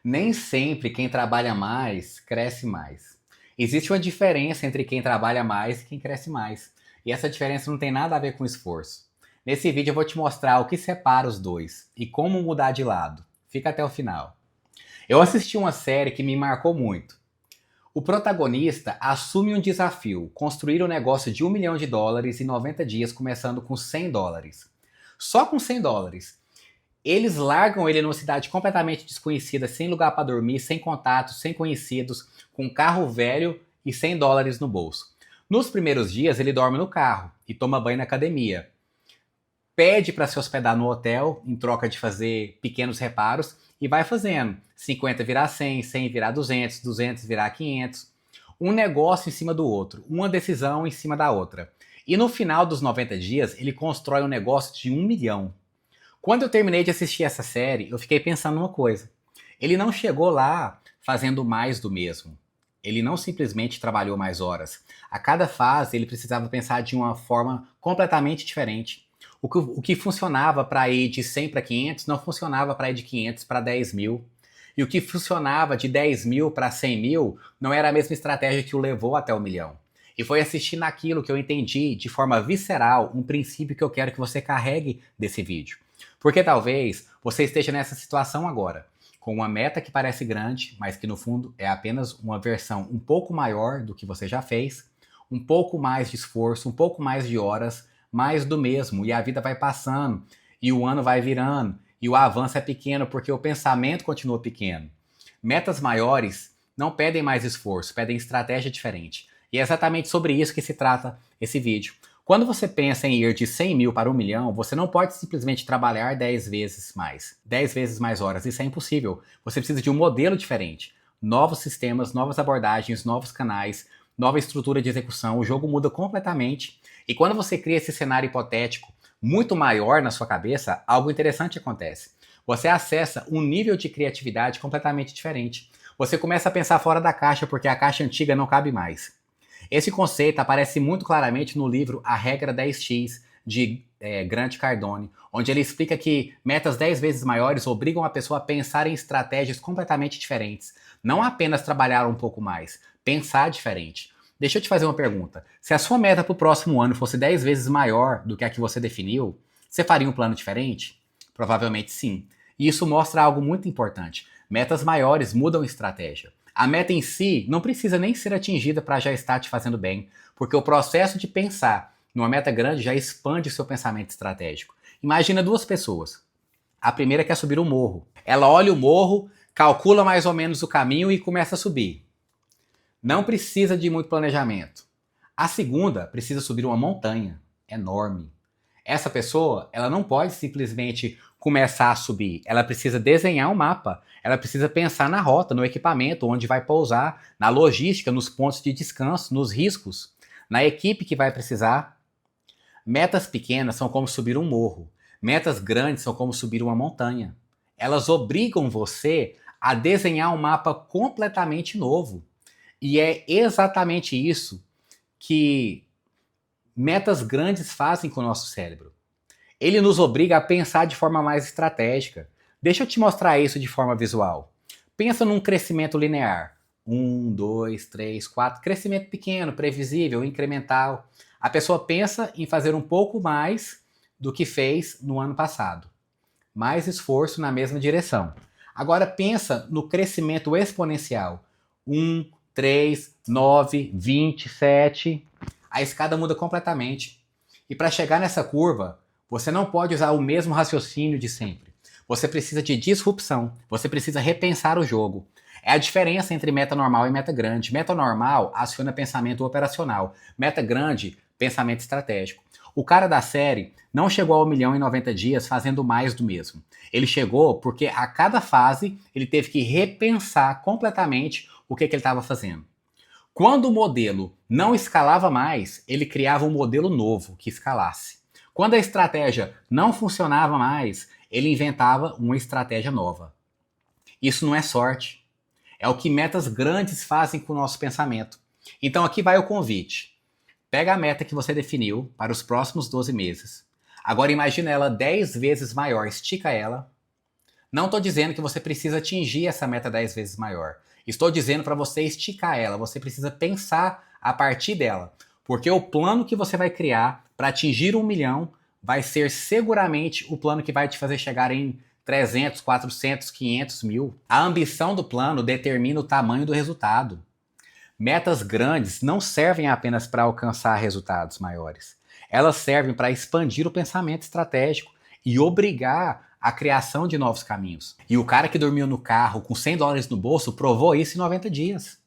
Nem sempre quem trabalha mais cresce mais. Existe uma diferença entre quem trabalha mais e quem cresce mais. E essa diferença não tem nada a ver com esforço. Nesse vídeo eu vou te mostrar o que separa os dois e como mudar de lado. Fica até o final. Eu assisti uma série que me marcou muito. O protagonista assume um desafio, construir um negócio de US$ 1 milhão em 90 dias, começando com US$ 100. Só com US$ 100. Eles largam ele numa cidade completamente desconhecida, sem lugar para dormir, sem contatos, sem conhecidos, com um carro velho e US$ 100 no bolso. Nos primeiros dias, ele dorme no carro e toma banho na academia. Pede para se hospedar no hotel, em troca de fazer pequenos reparos, e vai fazendo. 50 virar 100, 100 virar 200, 200 virar 500. Um negócio em cima do outro, uma decisão em cima da outra. E no final dos 90 dias, ele constrói um negócio de 1 milhão. Quando eu terminei de assistir essa série, eu fiquei pensando numa coisa. Ele não chegou lá fazendo mais do mesmo. Ele não simplesmente trabalhou mais horas. A cada fase, ele precisava pensar de uma forma completamente diferente. O que funcionava para ir de 100 para 500 não funcionava para ir de 500 para 10 mil. E o que funcionava de 10 mil para 100 mil não era a mesma estratégia que o levou até o milhão. E foi assistindo aquilo que eu entendi de forma visceral um princípio que eu quero que você carregue desse vídeo. Porque talvez você esteja nessa situação agora, com uma meta que parece grande, mas que no fundo é apenas uma versão um pouco maior do que você já fez, um pouco mais de esforço, um pouco mais de horas, mais do mesmo, e a vida vai passando, e o ano vai virando, e o avanço é pequeno porque o pensamento continua pequeno. Metas maiores não pedem mais esforço, pedem estratégia diferente. E é exatamente sobre isso que se trata esse vídeo. Quando você pensa em ir de 100 mil para 1 milhão, você não pode simplesmente trabalhar 10 vezes mais, 10 vezes mais horas. Isso é impossível. Você precisa de um modelo diferente. Novos sistemas, novas abordagens, novos canais, nova estrutura de execução. O jogo muda completamente. E quando você cria esse cenário hipotético muito maior na sua cabeça, algo interessante acontece. Você acessa um nível de criatividade completamente diferente. Você começa a pensar fora da caixa porque a caixa antiga não cabe mais. Esse conceito aparece muito claramente no livro A Regra 10x, de Grant Cardone, onde ele explica que metas 10 vezes maiores obrigam a pessoa a pensar em estratégias completamente diferentes. Não apenas trabalhar um pouco mais, pensar diferente. Deixa eu te fazer uma pergunta. Se a sua meta para o próximo ano fosse 10 vezes maior do que a que você definiu, você faria um plano diferente? Provavelmente sim. E isso mostra algo muito importante. Metas maiores mudam estratégia. A meta em si não precisa nem ser atingida para já estar te fazendo bem, porque o processo de pensar numa meta grande já expande o seu pensamento estratégico. Imagina duas pessoas. A primeira quer subir um morro. Ela olha o morro, calcula mais ou menos o caminho e começa a subir. Não precisa de muito planejamento. A segunda precisa subir uma montanha enorme. Essa pessoa, ela não pode simplesmente começar a subir. Ela precisa desenhar um mapa. Ela precisa pensar na rota, no equipamento, onde vai pousar, na logística, nos pontos de descanso, nos riscos, na equipe que vai precisar. Metas pequenas são como subir um morro. Metas grandes são como subir uma montanha. Elas obrigam você a desenhar um mapa completamente novo. E é exatamente isso que metas grandes fazem com o nosso cérebro. Ele nos obriga a pensar de forma mais estratégica. Deixa eu te mostrar isso de forma visual. Pensa num crescimento linear. 1, 2, 3, 4. Crescimento pequeno, previsível, incremental. A pessoa pensa em fazer um pouco mais do que fez no ano passado. Mais esforço na mesma direção. Agora pensa no crescimento exponencial. 1, 3, 9, 27. A escada muda completamente. E para chegar nessa curva, você não pode usar o mesmo raciocínio de sempre. Você precisa de disrupção. Você precisa repensar o jogo. É a diferença entre meta normal e meta grande. Meta normal aciona pensamento operacional. Meta grande, pensamento estratégico. O cara da série não chegou ao 1 milhão em 90 dias fazendo mais do mesmo. Ele chegou porque a cada fase ele teve que repensar completamente o que ele estava fazendo. Quando o modelo não escalava mais, ele criava um modelo novo que escalasse. Quando a estratégia não funcionava mais, ele inventava uma estratégia nova. Isso não é sorte. É o que metas grandes fazem com o nosso pensamento. Então aqui vai o convite. Pega a meta que você definiu para os próximos 12 meses. Agora imagina ela 10 vezes maior, estica ela. Não estou dizendo que você precisa atingir essa meta 10 vezes maior. Estou dizendo para você esticar ela, você precisa pensar a partir dela. Porque o plano que você vai criar para atingir 1 milhão vai ser seguramente o plano que vai te fazer chegar em 300, 400, 500 mil. A ambição do plano determina o tamanho do resultado. Metas grandes não servem apenas para alcançar resultados maiores. Elas servem para expandir o pensamento estratégico e obrigar a criação de novos caminhos. E o cara que dormiu no carro com $100 no bolso provou isso em 90 dias.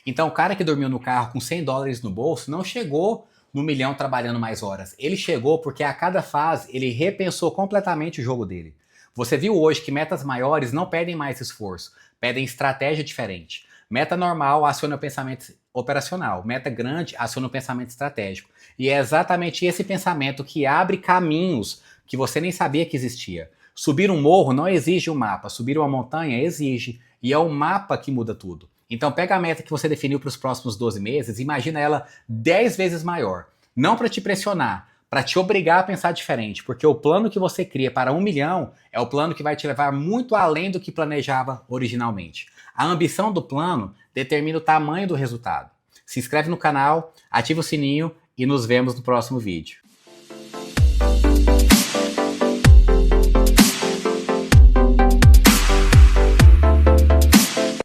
Então, o cara que dormiu no carro com $100 no bolso não chegou no milhão trabalhando mais horas. Ele chegou porque a cada fase ele repensou completamente o jogo dele. Você viu hoje que metas maiores não pedem mais esforço, pedem estratégia diferente. Meta normal aciona o pensamento operacional, meta grande aciona o pensamento estratégico. E é exatamente esse pensamento que abre caminhos que você nem sabia que existia. Subir um morro não exige um mapa, subir uma montanha exige, e é o mapa que muda tudo. Então pega a meta que você definiu para os próximos 12 meses e imagina ela 10 vezes maior. Não para te pressionar, para te obrigar a pensar diferente, porque o plano que você cria para 1 milhão é o plano que vai te levar muito além do que planejava originalmente. A ambição do plano determina o tamanho do resultado. Se inscreve no canal, ativa o sininho e nos vemos no próximo vídeo.